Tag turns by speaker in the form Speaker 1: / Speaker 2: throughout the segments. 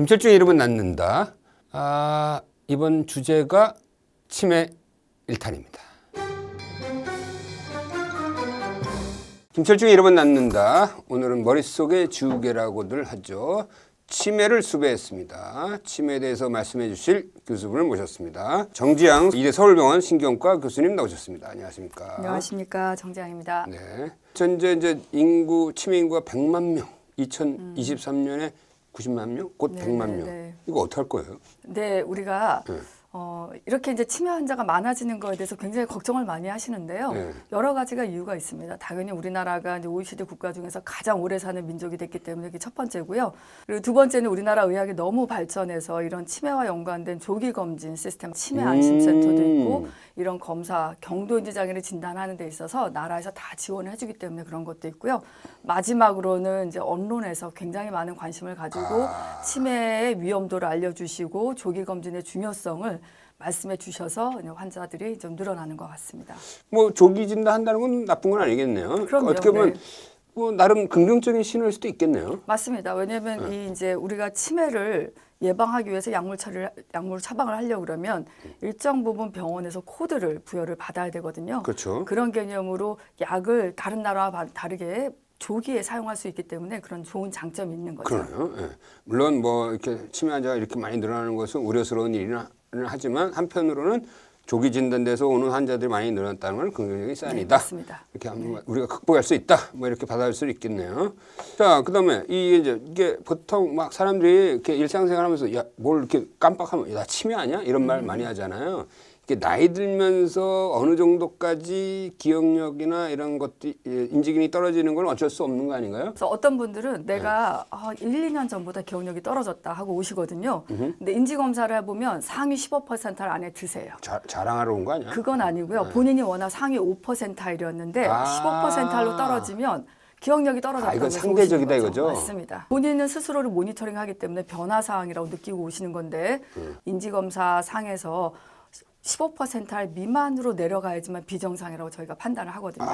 Speaker 1: 김철중의 이름은 낳는다. 이번 주제가 치매 1탄입니다. 김철중의 이름은 낳는다. 오늘은 머릿속의 지우개라고들 하죠. 치매를 수배했습니다. 치매에 대해서 말씀해 주실 교수분을 모셨습니다. 정지양 이대 서울병원 신경과 교수님 나오셨습니다. 안녕하십니까?
Speaker 2: 안녕하십니까, 정지양입니다.
Speaker 1: 네. 현재 이제 치매 인구가 100만 명, 2023년에 90만 명, 곧 100만 명.
Speaker 2: 네.
Speaker 1: 이거 어떻게 할 거예요?
Speaker 2: 네, 우리가 이렇게 이제 치매 환자가 많아지는 거에 대해서 굉장히 걱정을 많이 하시는데요.
Speaker 1: 네.
Speaker 2: 여러 가지가 이유가 있습니다. 당연히 우리나라가 이제 OECD 국가 중에서 가장 오래 사는 민족이 됐기 때문에 이게 첫 번째고요. 그리고 두 번째는 우리나라 의학이 너무 발전해서 이런 치매와 연관된 조기 검진 시스템, 치매 안심센터도 있고 이런 검사, 경도인지 장애를 진단하는 데 있어서 나라에서 다 지원을 해주기 때문에 그런 것도 있고요. 마지막으로는 이제 언론에서 굉장히 많은 관심을 가지고 치매의 위험도를 알려주시고 조기 검진의 중요성을 말씀해 주셔서 환자들이 좀 늘어나는 것 같습니다.
Speaker 1: 뭐 조기 진단 한다는 건 나쁜 건 아니겠네요.
Speaker 2: 그럼요.
Speaker 1: 어떻게 보면
Speaker 2: 네.
Speaker 1: 뭐 나름 긍정적인 신호일 수도 있겠네요.
Speaker 2: 맞습니다. 왜냐하면 이 이제 우리가 치매를 예방하기 위해서 약물 처방을 하려고 그러면 일정 부분 병원에서 코드를 부여를 받아야 되거든요.
Speaker 1: 그렇죠.
Speaker 2: 그런 개념으로 약을 다른 나라와 다르게 조기에 사용할 수 있기 때문에 그런 좋은 장점이 있는 거죠.
Speaker 1: 그러네요. 예. 물론 뭐 이렇게 치매 환자가 이렇게 많이 늘어나는 것은 우려스러운 일이긴 하지만 한편으로는 조기 진단돼서 오는 환자들이 많이 늘어났다는 건 긍정적인 사인이다.
Speaker 2: 네, 맞습니다.
Speaker 1: 이렇게 하면 우리가 극복할 수 있다. 뭐 이렇게 받아들일 수 있겠네요. 자, 그다음에 이게 보통 막 사람들이 이렇게 일상생활하면서 야, 뭘 이렇게 깜빡하면 나 치매 아니야? 이런 말 많이 하잖아요. 이게 나이 들면서 어느 정도까지 기억력이나 이런 것들 인지기능이 떨어지는 건 어쩔 수 없는 거 아닌가요?
Speaker 2: 그래서 어떤 분들은 내가 1, 2년 전보다 기억력이 떨어졌다 하고 오시거든요. 근데 인지검사를 해보면 상위 15% 안에 드세요.
Speaker 1: 자랑하러 온 거 아니야?
Speaker 2: 그건 아니고요. 본인이 워낙 상위 5%일이었는데 15%로 떨어지면 기억력이 떨어졌다고
Speaker 1: 이건
Speaker 2: 해서
Speaker 1: 상대적이다
Speaker 2: 오시는 거죠.
Speaker 1: 이거죠?
Speaker 2: 맞습니다. 본인은 스스로를 모니터링하기 때문에 변화사항이라고 느끼고 오시는 건데 인지검사 상에서 15% 미만으로 내려가야지만 비정상이라고 저희가 판단을 하거든요.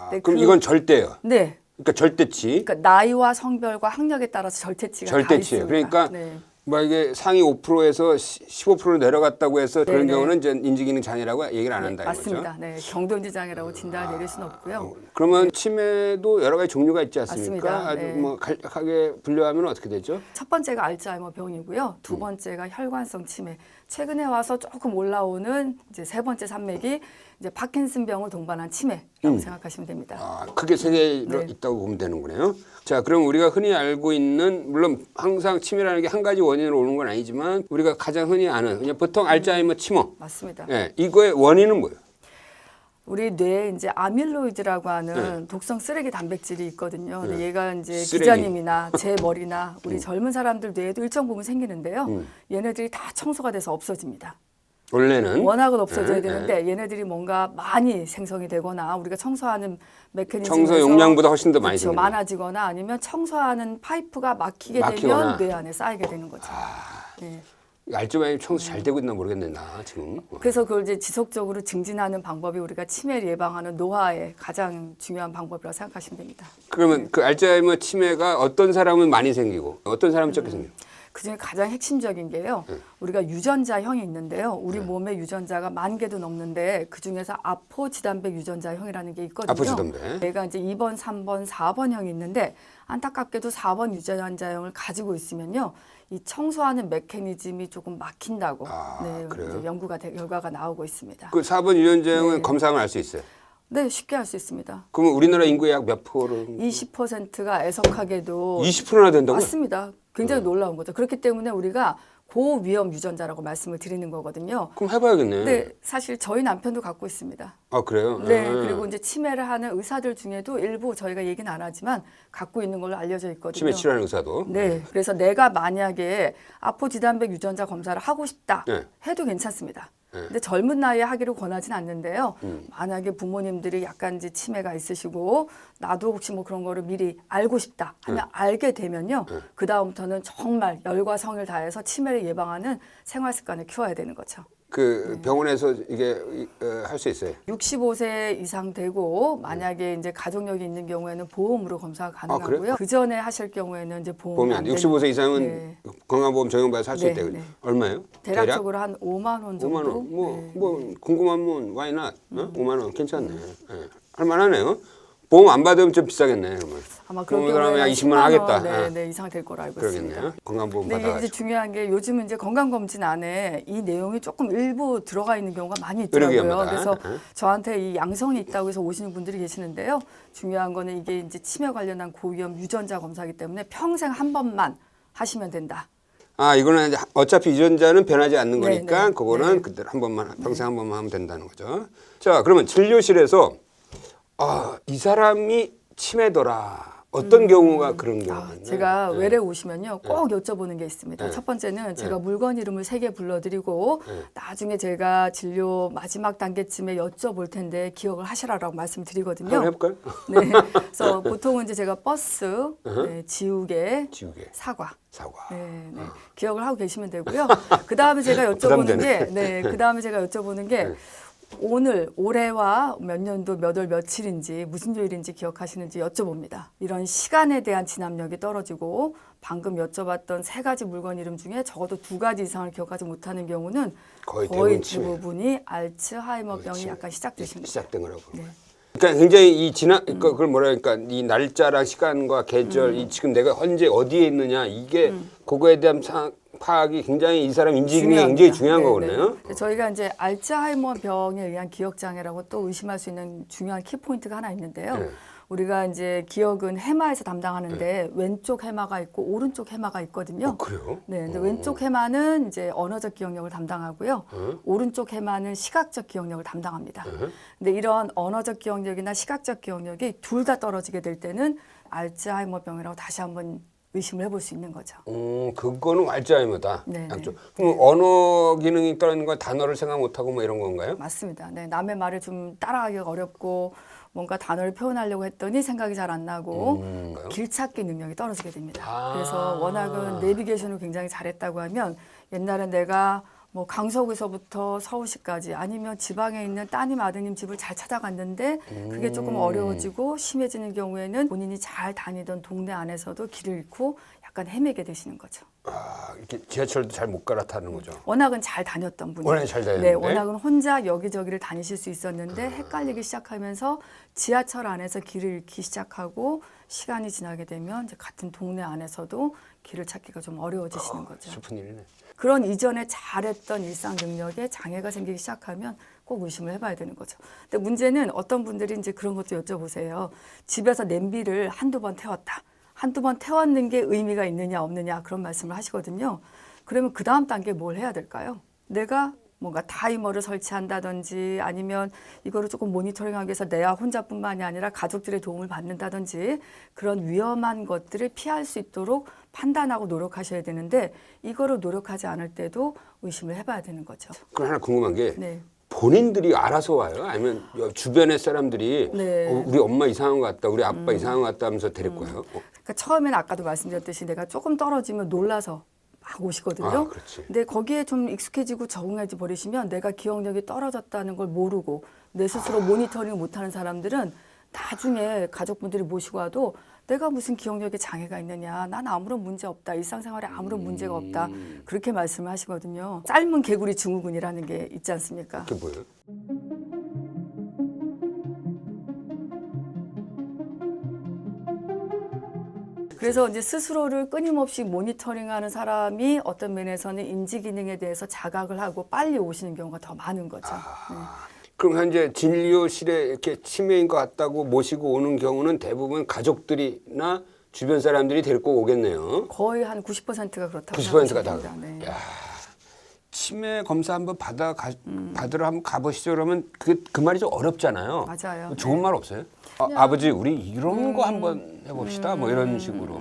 Speaker 2: 네,
Speaker 1: 그럼 이건 절대예요.
Speaker 2: 네.
Speaker 1: 그러니까 절대치.
Speaker 2: 그러니까 나이와 성별과 학력에 따라서 절대치가 다
Speaker 1: 절대치예요.
Speaker 2: 있습니다.
Speaker 1: 그러니까
Speaker 2: 네.
Speaker 1: 뭐 이게 상위 5%에서 15% 내려갔다고 해서 그런
Speaker 2: 네네.
Speaker 1: 경우는 이제 인지기능 장애라고 얘기를 안 한다
Speaker 2: 맞습니다.
Speaker 1: 이거죠.
Speaker 2: 네, 경도인지 장애라고 진단을 내릴 수는 없고요.
Speaker 1: 그러면 치매도 여러 가지 종류가 있지 않습니까?
Speaker 2: 맞습니다.
Speaker 1: 아주
Speaker 2: 네.
Speaker 1: 뭐 간략하게 분류하면 어떻게 되죠?
Speaker 2: 첫 번째가 알츠하이머 병이고요. 두 번째가 혈관성 치매. 최근에 와서 조금 올라오는 이제 세 번째 산맥이 이제 파킨슨 병을 동반한 치매라고 생각하시면 됩니다.
Speaker 1: 크게 세 개로
Speaker 2: 네.
Speaker 1: 있다고 보면 되는 거네요. 자, 그럼 우리가 흔히 알고 있는 물론 항상 치매라는 게 한 가지 원인으로 오는 건 아니지만 우리가 가장 흔히 아는 그냥 보통 알츠하이머 치머.
Speaker 2: 맞습니다.
Speaker 1: 예, 이거의 원인은 뭐예요?
Speaker 2: 우리 뇌에 이제 아밀로이드라고 하는 독성 쓰레기 단백질이 있거든요. 근데 얘가 이제
Speaker 1: 쓰레기.
Speaker 2: 기자님이나 제 머리나 우리 젊은 사람들 뇌에도 일정 부분 생기는데요. 얘네들이 다 청소가 돼서 없어집니다.
Speaker 1: 원래는
Speaker 2: 워낙은 없어져야
Speaker 1: 네,
Speaker 2: 되는데 얘네들이 뭔가 많이 생성이 되거나 우리가 청소하는 메커니즘에서
Speaker 1: 청소 용량보다 훨씬 더 많이
Speaker 2: 그렇죠,
Speaker 1: 생겨요.
Speaker 2: 많아지거나 아니면 청소하는 파이프가 막히게
Speaker 1: 막히거나.
Speaker 2: 되면 뇌 안에 쌓이게 되는 거죠. 네.
Speaker 1: 알츠하이머 청소 잘 되고 있나 모르겠네 나 지금.
Speaker 2: 그래서 그걸 이제 지속적으로 증진하는 방법이 우리가 치매를 예방하는 노화의 가장 중요한 방법이라고 생각하시면 됩니다.
Speaker 1: 그러면 그 알츠하이머 치매가 어떤 사람은 많이 생기고 어떤 사람은 적게 생겨요?
Speaker 2: 그중에 가장 핵심적인 게요. 우리가 유전자형이 있는데요. 우리 몸에 유전자가 10,000개도 넘는데 그중에서 아포지단백 유전자형이라는 게 있거든요.
Speaker 1: 아포지단백.
Speaker 2: 얘가 이제 2번, 3번, 4번형이 있는데 안타깝게도 4번 유전자형을 가지고 있으면요. 이 청소하는 메커니즘이 조금 막힌다고
Speaker 1: 그래요?
Speaker 2: 이제 결과가 나오고 있습니다.
Speaker 1: 그 4번 유전자형은
Speaker 2: 네.
Speaker 1: 검사하면 알 수 있어요.
Speaker 2: 네, 쉽게 할 수 있습니다.
Speaker 1: 그러면 우리나라 인구의 약 몇 프로?
Speaker 2: 20%가 애석하게도
Speaker 1: 20%나 된다고요?
Speaker 2: 맞습니다. 굉장히 놀라운 거죠. 그렇기 때문에 우리가 고위험 유전자라고 말씀을 드리는 거거든요.
Speaker 1: 그럼 해봐야겠네.
Speaker 2: 근데 사실 저희 남편도 갖고 있습니다.
Speaker 1: 아 그래요?
Speaker 2: 네, 그리고 이제 치매를 하는 의사들 중에도 일부 저희가 얘기는 안 하지만 갖고 있는 걸로 알려져 있거든요.
Speaker 1: 치매 치료하는 의사도.
Speaker 2: 네, 그래서 내가 만약에 아포지단백 유전자 검사를 하고 싶다
Speaker 1: 네.
Speaker 2: 해도 괜찮습니다. 근데 젊은 나이에 하기를 권하진 않는데요. 만약에 부모님들이 약간 이제 치매가 있으시고 나도 혹시 뭐 그런 거를 미리 알고 싶다 하면 알게 되면요. 그 다음부터는 정말 열과 성을 다해서 치매를 예방하는 생활 습관을 키워야 되는 거죠.
Speaker 1: 그 병원에서 이게 할 수 있어요.
Speaker 2: 65세 이상 되고 만약에 이제 가족력이 있는 경우에는 보험으로 검사가
Speaker 1: 그래요?
Speaker 2: 가능하고요. 그 전에 하실 경우에는 이제
Speaker 1: 보험이
Speaker 2: 보험이
Speaker 1: 안
Speaker 2: 안
Speaker 1: 돼.
Speaker 2: 되는
Speaker 1: 65세 이상은
Speaker 2: 네.
Speaker 1: 건강보험 적용받아서 할 수
Speaker 2: 네,
Speaker 1: 있대요.
Speaker 2: 네.
Speaker 1: 얼마예요?
Speaker 2: 대략적으로 한 5만 원 정도.
Speaker 1: 5만 원.
Speaker 2: 네.
Speaker 1: 뭐 궁금하면 why not? 5만 원 괜찮네. 예. 할 만하네요. 보험 안 받으면 좀 비싸겠네. 그러면.
Speaker 2: 아마 그럴
Speaker 1: 보험 그러면
Speaker 2: 경우에는
Speaker 1: 20만 원 하겠다.
Speaker 2: 네,
Speaker 1: 예.
Speaker 2: 네, 이상 될 거로 알고 있습니다.
Speaker 1: 그러겠네요. 건강보험
Speaker 2: 근데 이게 이제
Speaker 1: 받아가지고.
Speaker 2: 중요한 게 요즘은 이제 건강검진 안에 이 내용이 조금 일부 들어가 있는 경우가 많이
Speaker 1: 의료기관마다.
Speaker 2: 있더라고요. 그래서
Speaker 1: 예.
Speaker 2: 저한테 이 양성이 있다고 해서 오시는 분들이 계시는데요. 중요한 거는 이게 이제 치매 관련한 고위험 유전자 검사이기 때문에 평생 한 번만 하시면 된다.
Speaker 1: 아 이거는 이제 어차피 유전자는 변하지 않는
Speaker 2: 네,
Speaker 1: 거니까
Speaker 2: 네,
Speaker 1: 그거는
Speaker 2: 네.
Speaker 1: 그때 한 번만 평생 한 번만 하면 된다는 거죠. 자 그러면 진료실에서 이 사람이 치매더라. 어떤 경우가 그런 경우가 있나요?
Speaker 2: 제가
Speaker 1: 네.
Speaker 2: 외래 오시면요 꼭 여쭤보는 게 있습니다.
Speaker 1: 네.
Speaker 2: 첫 번째는 제가 물건 이름을 3개 불러드리고 나중에 제가 진료 마지막 단계쯤에 여쭤볼 텐데 기억을 하시라고 말씀드리거든요.
Speaker 1: 한번 해볼까요?
Speaker 2: 네. 그래서 보통은 이제 제가 버스, 네, 지우개,
Speaker 1: 지우개,
Speaker 2: 사과.
Speaker 1: 사과.
Speaker 2: 네, 네. 기억을 하고 계시면 되고요. 그 다음에 제가 여쭤보는
Speaker 1: 부담되네.
Speaker 2: 게, 네, 그 다음에 제가 여쭤보는 게 오늘 올해와 몇 년도 몇 월 며칠인지 무슨 요일인지 기억하시는지 여쭤봅니다. 이런 시간에 대한 진압력이 떨어지고 방금 여쭤봤던 3가지 물건 이름 중에 적어도 2가지 이상을 기억하지 못하는 경우는
Speaker 1: 거의
Speaker 2: 거의
Speaker 1: 대부분
Speaker 2: 대부분이 알츠하이머병이
Speaker 1: 치매.
Speaker 2: 약간 시작되신 거죠.
Speaker 1: 시작된 거라고.
Speaker 2: 네.
Speaker 1: 그러니까 굉장히 이 지나 그걸 뭐라 그러니까 이 날짜랑 시간과 계절 이 지금 내가 현재 어디에 있느냐 이게 그거에 대한 파악이 굉장히 이 사람 인지 기능이 굉장히 중요한
Speaker 2: 네,
Speaker 1: 거거든요.
Speaker 2: 네. 저희가 이제 알츠하이머 병에 의한 기억 장애라고 또 의심할 수 있는 중요한 키포인트가 하나 있는데요.
Speaker 1: 네.
Speaker 2: 우리가 이제 기억은 해마에서 담당하는데 왼쪽 해마가 있고 오른쪽 해마가 있거든요.
Speaker 1: 그래요?
Speaker 2: 네, 근데 왼쪽 해마는 이제 언어적 기억력을 담당하고요. 오른쪽 해마는 시각적 기억력을 담당합니다. 근데 이런 언어적 기억력이나 시각적 기억력이 둘 다 떨어지게 될 때는 알츠하이머병이라고 다시 한번 의심을 해볼 수 있는 거죠.
Speaker 1: 그거는 알츠하이머다.
Speaker 2: 네,
Speaker 1: 양쪽. 그럼 언어 기능이 떨어지는 건 단어를 생각 못하고 뭐 이런 건가요?
Speaker 2: 맞습니다. 네, 남의 말을 좀 따라하기가 어렵고 뭔가 단어를 표현하려고 했더니 생각이 잘 안 나고 길 찾기 능력이 떨어지게 됩니다. 그래서 워낙은 내비게이션을 굉장히 잘했다고 하면 옛날에 내가 뭐 강서구에서부터 서울시까지 아니면 지방에 있는 따님 아드님 집을 잘 찾아갔는데 그게 조금 어려워지고 심해지는 경우에는 본인이 잘 다니던 동네 안에서도 길을 잃고 약간 헤매게 되시는 거죠.
Speaker 1: 이렇게 지하철도 잘 못 갈아타는 거죠.
Speaker 2: 워낙은 잘 다녔던 분이.
Speaker 1: 워낙에 잘 다녔는데?
Speaker 2: 네, 워낙은 혼자 여기저기를 다니실 수 있었는데 헷갈리기 시작하면서 지하철 안에서 길을 잃기 시작하고 시간이 지나게 되면 이제 같은 동네 안에서도 길을 찾기가 좀 어려워지시는 거죠.
Speaker 1: 슬픈 일이네.
Speaker 2: 그런 이전에 잘했던 일상 능력에 장애가 생기기 시작하면 꼭 의심을 해봐야 되는 거죠. 근데 문제는 어떤 분들이 이제 그런 것도 여쭤보세요. 집에서 냄비를 한두 번 태웠다. 한두 번 태웠는 게 의미가 있느냐 없느냐 그런 말씀을 하시거든요. 그러면 그 다음 단계 뭘 해야 될까요? 내가 뭔가 타이머를 설치한다든지 아니면 이거를 조금 모니터링하기 위해서 내가 혼자뿐만이 아니라 가족들의 도움을 받는다든지 그런 위험한 것들을 피할 수 있도록 판단하고 노력하셔야 되는데 이거를 노력하지 않을 때도 의심을 해봐야 되는 거죠.
Speaker 1: 그럼 하나 궁금한 게
Speaker 2: 네.
Speaker 1: 본인들이 알아서 와요? 아니면 주변의 사람들이
Speaker 2: 네.
Speaker 1: 우리 엄마 이상한 것 같다, 우리 아빠 이상한 것 같다 하면서 데리고 와요?
Speaker 2: 그러니까 처음에는 아까도 말씀드렸듯이 내가 조금 떨어지면 놀라서 막 오시거든요.
Speaker 1: 그렇지.
Speaker 2: 근데 거기에 좀 익숙해지고 적응하지 버리시면 내가 기억력이 떨어졌다는 걸 모르고 내 스스로 모니터링을 못하는 사람들은 나중에 가족분들이 모시고 와도 내가 무슨 기억력에 장애가 있느냐, 난 아무런 문제 없다, 일상생활에 아무런 문제가 없다 그렇게 말씀을 하시거든요. 짧은 개구리 증후군이라는 게 있지 않습니까?
Speaker 1: 그게 뭐예요?
Speaker 2: 그래서 이제 스스로를 끊임없이 모니터링하는 사람이 어떤 면에서는 인지 기능에 대해서 자각을 하고 빨리 오시는 경우가 더 많은 거죠. 네.
Speaker 1: 그럼 현재 진료실에 이렇게 치매인 것 같다고 모시고 오는 경우는 대부분 가족들이나 주변 사람들이 데리고 오겠네요.
Speaker 2: 거의 한 90%가 그렇다고
Speaker 1: 90%가 다.
Speaker 2: 생각합니다. 네.
Speaker 1: 야, 치매 검사 한번 받으러 한번 가보시죠. 그러면 그 말이 좀 어렵잖아요.
Speaker 2: 맞아요.
Speaker 1: 좋은 말 없어요? 아버지 우리 이런 거 한번 해봅시다. 뭐 이런 식으로.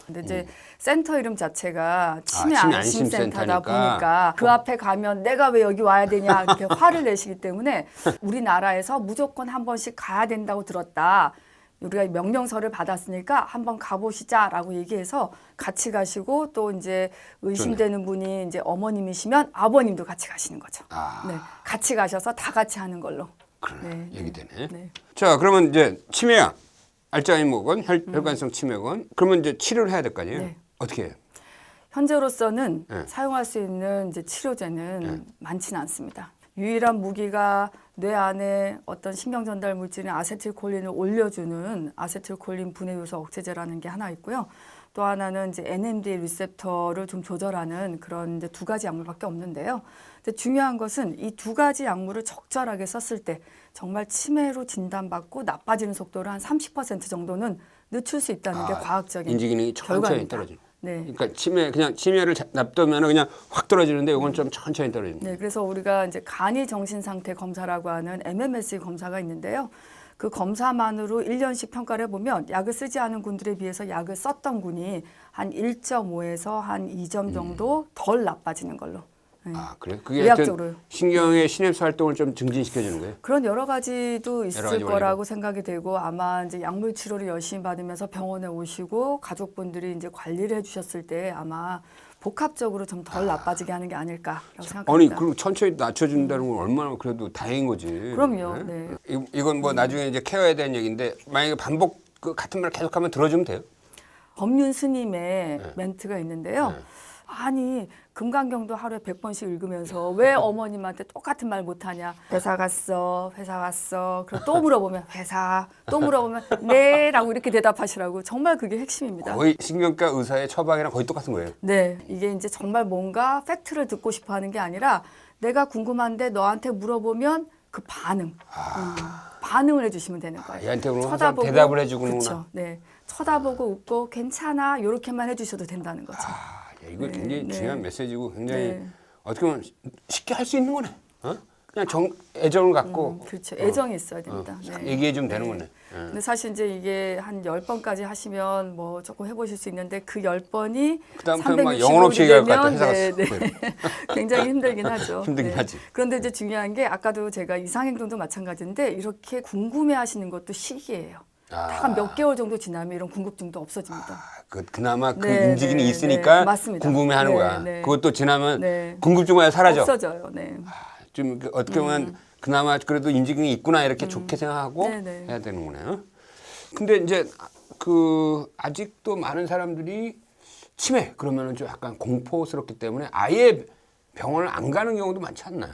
Speaker 2: 근데 이제 센터 이름 자체가 치매
Speaker 1: 치매
Speaker 2: 안심센터다
Speaker 1: 안심센터니까.
Speaker 2: 보니까 그 앞에 가면 내가 왜 여기 와야 되냐 이렇게 화를 내시기 때문에 우리나라에서 무조건 한 번씩 가야 된다고 들었다. 우리가 명령서를 받았으니까 한번 가보시자라고 얘기해서 같이 가시고 또 이제 의심되는 분이 이제 어머님이시면 아버님도 같이 가시는 거죠. 네, 같이 가셔서 다 같이 하는 걸로.
Speaker 1: 그러네. 얘기 되네.
Speaker 2: 네.
Speaker 1: 자, 그러면 이제 치매야. 알츠하이머건 혈관성 치매건 그러면 이제 치료를 해야 될 거 아니에요?
Speaker 2: 네.
Speaker 1: 어떻게 해요?
Speaker 2: 현재로서는
Speaker 1: 네.
Speaker 2: 사용할 수 있는 이제 치료제는 많지는 않습니다. 유일한 무기가 뇌 안에 어떤 신경 전달 물질인 아세틸콜린을 올려주는 아세틸콜린 분해 요소 억제제라는 게 하나 있고요. 또 하나는 이제 NMDA 리셉터를 좀 조절하는 그런 이제 두 가지 약물밖에 없는데요. 근데 중요한 것은 이 두 가지 약물을 적절하게 썼을 때 정말 치매로 진단받고 나빠지는 속도를 한 30% 정도는 늦출 수 있다는 게 과학적인
Speaker 1: 인지 기능이 천천히
Speaker 2: 결과입니다.
Speaker 1: 떨어지는.
Speaker 2: 네.
Speaker 1: 그러니까 치매를 납두면 그냥 확 떨어지는데 이건 좀 천천히 떨어지는.
Speaker 2: 네, 그래서 우리가 이제 간이 정신 상태 검사라고 하는 MMSE 검사가 있는데요. 그 검사만으로 1년씩 평가를 해보면 약을 쓰지 않은 군들에 비해서 약을 썼던 군이 한 1.5에서 한 2점 정도 덜 나빠지는 걸로. 네.
Speaker 1: 아, 그래요? 그게
Speaker 2: 의학적으로.
Speaker 1: 하여튼 신경의 시냅스 활동을 좀 증진시켜 주는 거예요.
Speaker 2: 그런 여러 가지도 있을
Speaker 1: 여러 가지
Speaker 2: 거라고 생각이 되고 아마 이제 약물 치료를 열심히 받으면서 병원에 오시고 가족분들이 이제 관리를 해주셨을 때 아마 복합적으로 좀 덜 나빠지게 하는 게 아닐까라고
Speaker 1: 아니,
Speaker 2: 생각합니다.
Speaker 1: 그리고 천천히 낮춰준다는 건 얼마나 그래도 다행인 거지.
Speaker 2: 그럼요. 네.
Speaker 1: 이건 뭐 나중에 이제 케어해야 되는 얘기인데 만약에 반복 그 같은 말 계속하면 들어주면 돼요.
Speaker 2: 법륜 스님의 멘트가 있는데요. 아니 금강경도 하루에 100번씩 읽으면서 왜 어머님한테 똑같은 말 못하냐. 회사 갔어. 그리고 또 물어보면 회사. 또 물어보면 네 라고 이렇게 대답하시라고. 정말 그게 핵심입니다.
Speaker 1: 거의 신경과 의사의 처방이랑 거의 똑같은 거예요.
Speaker 2: 네, 이게 이제 정말 뭔가 팩트를 듣고 싶어 하는 게 아니라 내가 궁금한데 너한테 물어보면 그 반응. 반응을 해주시면 되는 거예요.
Speaker 1: 얘한테 그러면 항상 대답을 해주는구나.
Speaker 2: 그렇죠. 네, 쳐다보고 웃고 괜찮아 이렇게만 해주셔도 된다는 거죠.
Speaker 1: 야, 이거 굉장히
Speaker 2: 네.
Speaker 1: 중요한 메시지고 굉장히
Speaker 2: 네.
Speaker 1: 어떻게 보면 쉽게 할 수 있는 거네. 어? 그냥 애정을 갖고
Speaker 2: 그렇죠. 애정이 있어야 됩니다. 네.
Speaker 1: 얘기해 주면 되는 거네.
Speaker 2: 근데 사실 이제 이게 한 10번까지 하시면 뭐 조금 해보실 수 있는데 그 10번이
Speaker 1: 그다음부터 막 영혼 없이 얘기할 것 같아. 회사
Speaker 2: 네,
Speaker 1: 갔어.
Speaker 2: 네. 굉장히 힘들긴 하죠.
Speaker 1: 힘들긴
Speaker 2: 네.
Speaker 1: 하지.
Speaker 2: 그런데 이제 중요한 게 아까도 제가 이상행동도 마찬가지인데 이렇게 궁금해하시는 것도 시기예요. 딱 몇 개월 정도 지나면 이런 궁금증도 없어집니다.
Speaker 1: 그나마 그
Speaker 2: 네,
Speaker 1: 움직임이
Speaker 2: 네,
Speaker 1: 있으니까
Speaker 2: 네. 맞습니다.
Speaker 1: 궁금해하는
Speaker 2: 네,
Speaker 1: 거야.
Speaker 2: 네.
Speaker 1: 그것도 지나면
Speaker 2: 네.
Speaker 1: 궁금증만 사라져.
Speaker 2: 없어져요. 네.
Speaker 1: 좀 어떻게 보면 그나마 그래도 인지기능이 있구나 이렇게 좋게 생각하고
Speaker 2: 네, 네.
Speaker 1: 해야 되는구나. 근데 이제 그 아직도 많은 사람들이 치매 그러면은 좀 약간 공포스럽기 때문에 아예 병원을 안 가는 경우도 많지 않나요?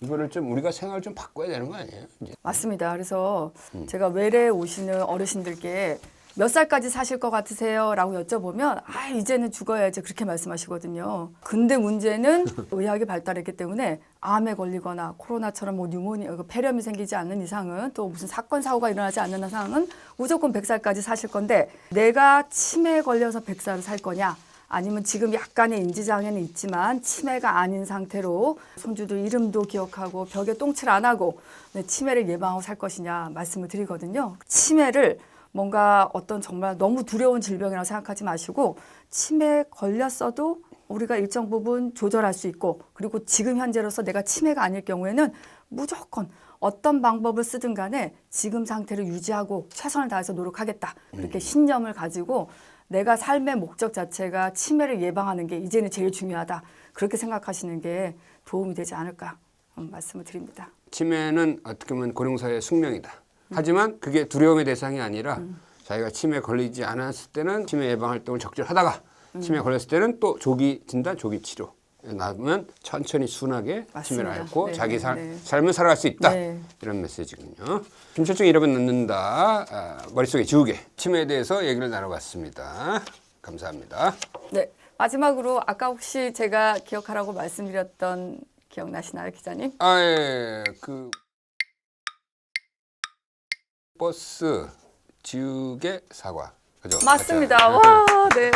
Speaker 1: 이거를 좀 우리가 생각을 좀 바꿔야 되는 거 아니에요? 이제.
Speaker 2: 맞습니다. 그래서 제가 외래에 오시는 어르신들께 몇 살까지 사실 것 같으세요? 라고 여쭤보면 아 이제는 죽어야지 그렇게 말씀하시거든요. 근데 문제는 의학이 발달했기 때문에 암에 걸리거나 코로나처럼 뭐 뉴모니아, 폐렴이 생기지 않는 이상은 또 무슨 사건 사고가 일어나지 않는 이상은 무조건 100살까지 사실 건데 내가 치매에 걸려서 100살을 살 거냐 아니면 지금 약간의 인지장애는 있지만 치매가 아닌 상태로 손주들 이름도 기억하고 벽에 똥칠 안 하고 치매를 예방하고 살 것이냐 말씀을 드리거든요. 치매를 뭔가 어떤 정말 너무 두려운 질병이라고 생각하지 마시고 치매에 걸렸어도 우리가 일정 부분 조절할 수 있고 그리고 지금 현재로서 내가 치매가 아닐 경우에는 무조건 어떤 방법을 쓰든 간에 지금 상태를 유지하고 최선을 다해서 노력하겠다. 그렇게 신념을 가지고 내가 삶의 목적 자체가 치매를 예방하는 게 이제는 제일 중요하다. 그렇게 생각하시는 게 도움이 되지 않을까 말씀을 드립니다.
Speaker 1: 치매는 어떻게 보면 고령사의 숙명이다. 하지만 그게 두려움의 대상이 아니라 자기가 치매에 걸리지 않았을 때는 치매 예방 활동을 적절히 하다가 치매에 걸렸을 때는 또 조기 진단, 조기 치료. 나면 천천히 순하게
Speaker 2: 맞습니다.
Speaker 1: 치매를 앓고
Speaker 2: 네,
Speaker 1: 자기
Speaker 2: 네.
Speaker 1: 삶을 살아갈 수 있다.
Speaker 2: 네.
Speaker 1: 이런 메시지군요. 중천증 이름은 넣는다. 머릿속에 지우개. 치매에 대해서 얘기를 나눠봤습니다. 감사합니다.
Speaker 2: 네, 마지막으로 아까 혹시 제가 기억하라고 말씀드렸던 기억나시나요, 기자님?
Speaker 1: 예. 그 버스 지우개 사과. 그죠?
Speaker 2: 맞습니다.
Speaker 1: 맞죠?
Speaker 2: 와, 네.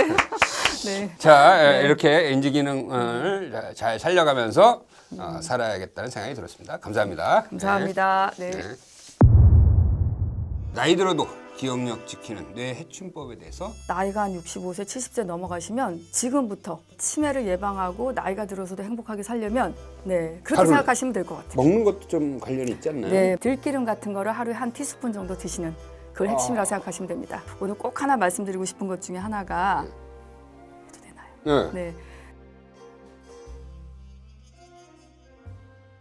Speaker 2: 네.
Speaker 1: 자, 이렇게 인지 기능을 잘 살려가면서 살아야겠다는 생각이 들었습니다. 감사합니다.
Speaker 2: 감사합니다. 네.
Speaker 1: 네. 나이 들어도 기억력 지키는 뇌 해충법에 대해서
Speaker 2: 나이가 한 65세, 70세 넘어가시면 지금부터 치매를 예방하고 나이가 들어서도 행복하게 살려면 네, 그렇게
Speaker 1: 하루에
Speaker 2: 생각하시면 될 것 같아요.
Speaker 1: 먹는 것도 좀 관련이 있지 않나요?
Speaker 2: 네, 들기름 같은 거를 하루에 한 티스푼 정도 드시는 그걸 핵심이라고 생각하시면 됩니다. 오늘 꼭 하나 말씀드리고 싶은 것 중에 하나가 해도 되나요?
Speaker 1: 네.
Speaker 2: 네.